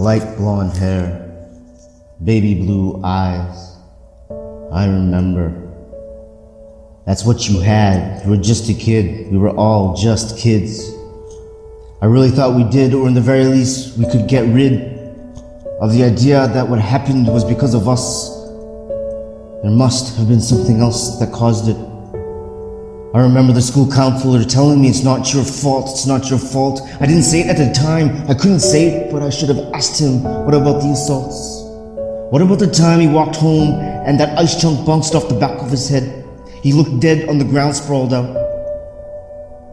light blonde hair, baby blue eyes. I remember. That's what you had. You were just a kid. We were all just kids. I really thought we did, or in the very least, we could get rid of the idea that what happened was because of us. There must have been something else that caused it. I remember the school counselor telling me it's not your fault, it's not your fault. I didn't say it at the time. I couldn't say it, but I should have asked him, what about the assaults? What about the time he walked home and that ice chunk bounced off the back of his head? He looked dead on the ground, sprawled out.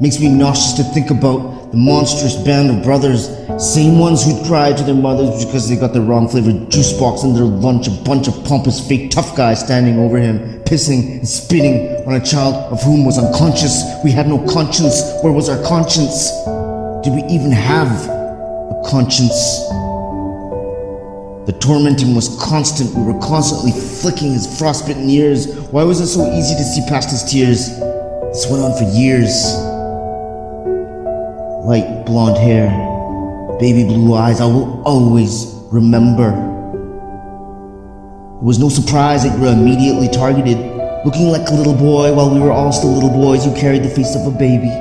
Makes me nauseous to think about the monstrous band of brothers, same ones who'd cry to their mothers because they got the wrong flavored juice box in their lunch, a bunch of pompous fake tough guys standing over him, pissing and spitting on a child of whom was unconscious. We had no conscience. Where was our conscience? Did we even have a conscience? The tormenting was constant. We were constantly flicking his frostbitten ears. Why was it so easy to see past his tears? This went on for years. Light blonde hair, baby blue eyes, I will always remember. It was no surprise that you were immediately targeted, looking like a little boy while we were all still little boys. You carried the face of a baby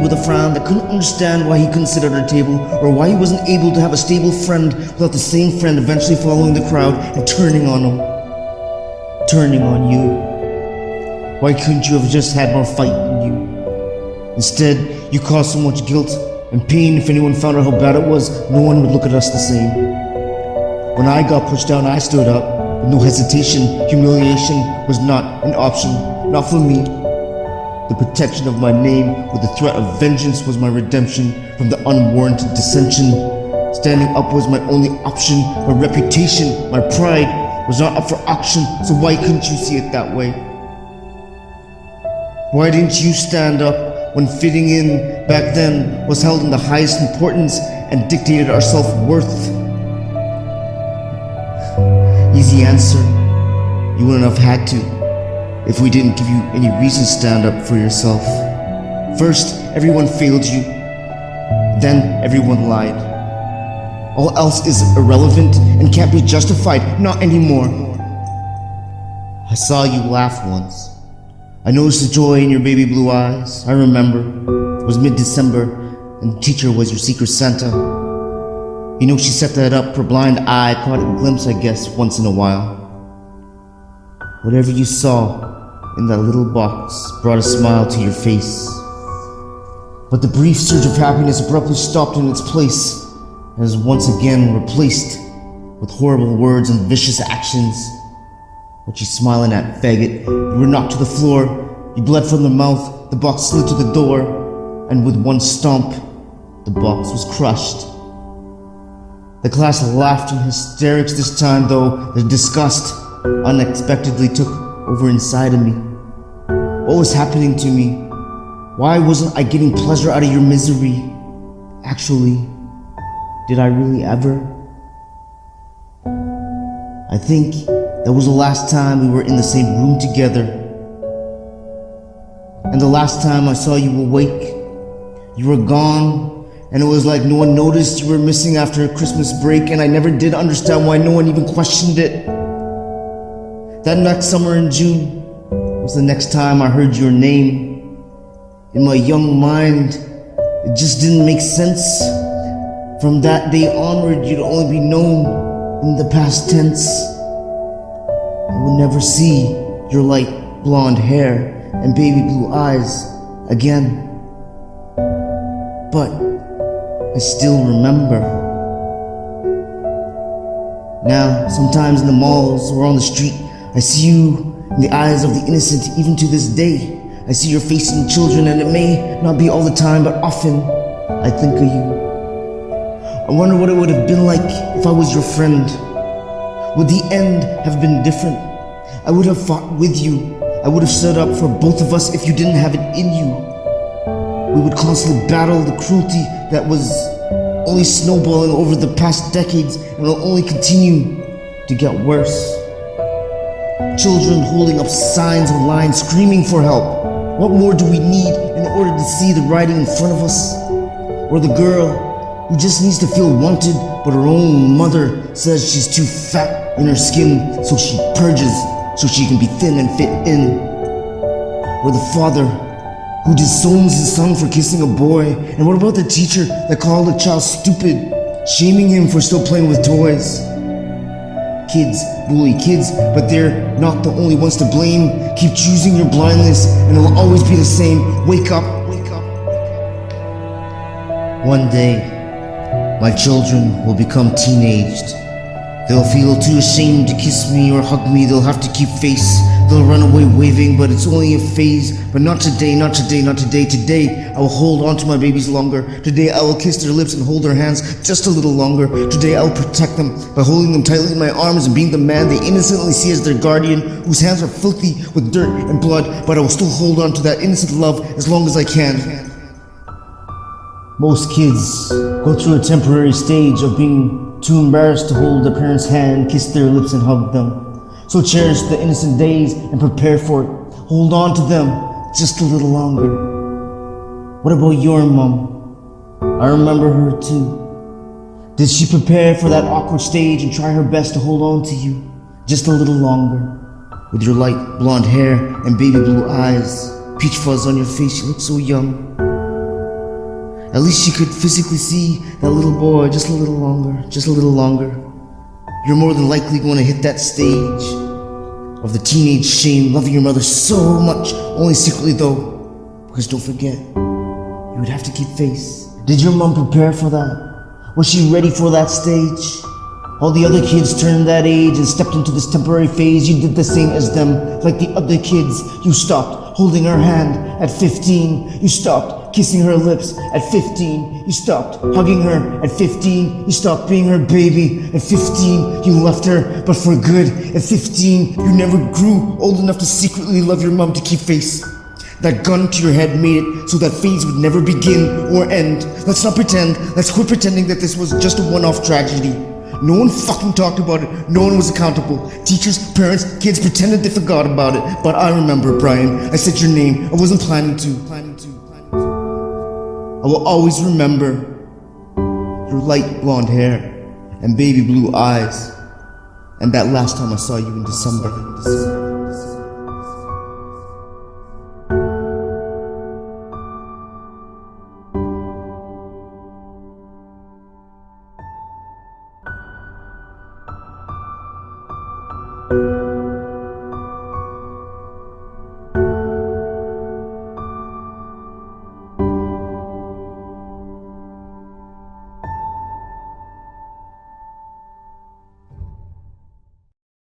with a frown that couldn't understand why he couldn't sit at our table, or why he wasn't able to have a stable friend without the same friend eventually following the crowd and turning on him, turning on you. Why couldn't you have just had more fight in you? Instead, you caused so much guilt and pain. If anyone found out how bad it was, no one would look at us the same. When I got pushed down, I stood up with no hesitation. Humiliation was not an option, not for me. The protection of my name with the threat of vengeance was my redemption from the unwarranted dissension. Standing up was my only option. My reputation, my pride was not up for auction, so why couldn't you see it that way? Why didn't you stand up when fitting in back then was held in the highest importance and dictated our self-worth? Easy answer. You wouldn't have had to if we didn't give you any reason to stand up for yourself. First, everyone failed you. Then, everyone lied. All else is irrelevant and can't be justified. Not anymore. I saw you laugh once. I noticed the joy in your baby blue eyes. I remember. It was mid-December, and the teacher was your secret Santa. You know, she set that up. Her blind eye caught a glimpse, I guess, once in a while. Whatever you saw in that little box brought a smile to your face. But the brief surge of happiness abruptly stopped in its place and was once again replaced with horrible words and vicious actions. What you smiling at, faggot? You were knocked to the floor. You bled from the mouth. The box slid to the door, and with one stomp, the box was crushed. The class laughed in hysterics this time, though the disgust unexpectedly took over inside of me. What was happening to me? Why wasn't I getting pleasure out of your misery? Actually, did I really ever? I think that was the last time we were in the same room together. And the last time I saw you awake. You were gone, and it was like no one noticed you were missing after a Christmas break, and I never did understand why no one even questioned it. That next summer in June was the next time I heard your name. In my young mind, it just didn't make sense. From that day onward, you'd only be known in the past tense. I would never see your light blonde hair and baby blue eyes again. But I still remember. Now, sometimes in the malls or on the street, I see you in the eyes of the innocent even to this day. I see your face in children, and it may not be all the time, but often I think of you. I wonder what it would have been like if I was your friend. Would the end have been different? I would have fought with you. I would have stood up for both of us if you didn't have it in you. We would constantly battle the cruelty that was only snowballing over the past decades and will only continue to get worse. Children holding up signs online screaming for help. What more do we need in order to see the writing in front of us? Or the girl who just needs to feel wanted, but her own mother says she's too fat in her skin, so she purges so she can be thin and fit in. Or the father who disowns his son for kissing a boy. And what about the teacher that called a child stupid, shaming him for still playing with toys? Kids bully kids, but they're not the only ones to blame. Keep choosing your blindness and it'll always be the same. Wake up. One day, my children will become teenaged. They'll feel too ashamed to kiss me or hug me. They'll have to keep face. They'll run away waving, but it's only a phase. But not today, not today, not today. Today, I will hold on to my babies longer. Today, I will kiss their lips and hold their hands just a little longer. Today, I will protect them by holding them tightly in my arms and being the man they innocently see as their guardian, whose hands are filthy with dirt and blood, but I will still hold on to that innocent love as long as I can. Most kids go through a temporary stage of being too embarrassed to hold their parents' hand, kiss their lips and hug them. So cherish the innocent days and prepare for it. Hold on to them just a little longer. What about your mom? I remember her too. Did she prepare for that awkward stage and try her best to hold on to you just a little longer? With your light blonde hair and baby blue eyes, peach fuzz on your face, you look so young. At least she could physically see that little boy just a little longer, just a little longer. You're more than likely going to hit that stage of the teenage shame, loving your mother so much, only secretly though, because don't forget, you would have to keep face. Did your mom prepare for that? Was she ready for that stage? All the other kids turned that age and stepped into this temporary phase. You did the same as them, like the other kids. You stopped holding her hand at 15. You stopped kissing her lips at 15. You stopped hugging her at 15. You stopped being her baby at 15. You left her, but for good. At 15, you never grew old enough to secretly love your mom to keep face. That gun to your head made it so that phase would never begin or end. Let's not pretend. Let's quit pretending that this was just a one-off tragedy. No one fucking talked about it. No one was accountable. Teachers, parents, kids pretended they forgot about it. But I remember, Brian. I said your name. I wasn't planning to. I will always remember your light blonde hair and baby blue eyes, and that last time I saw you in December.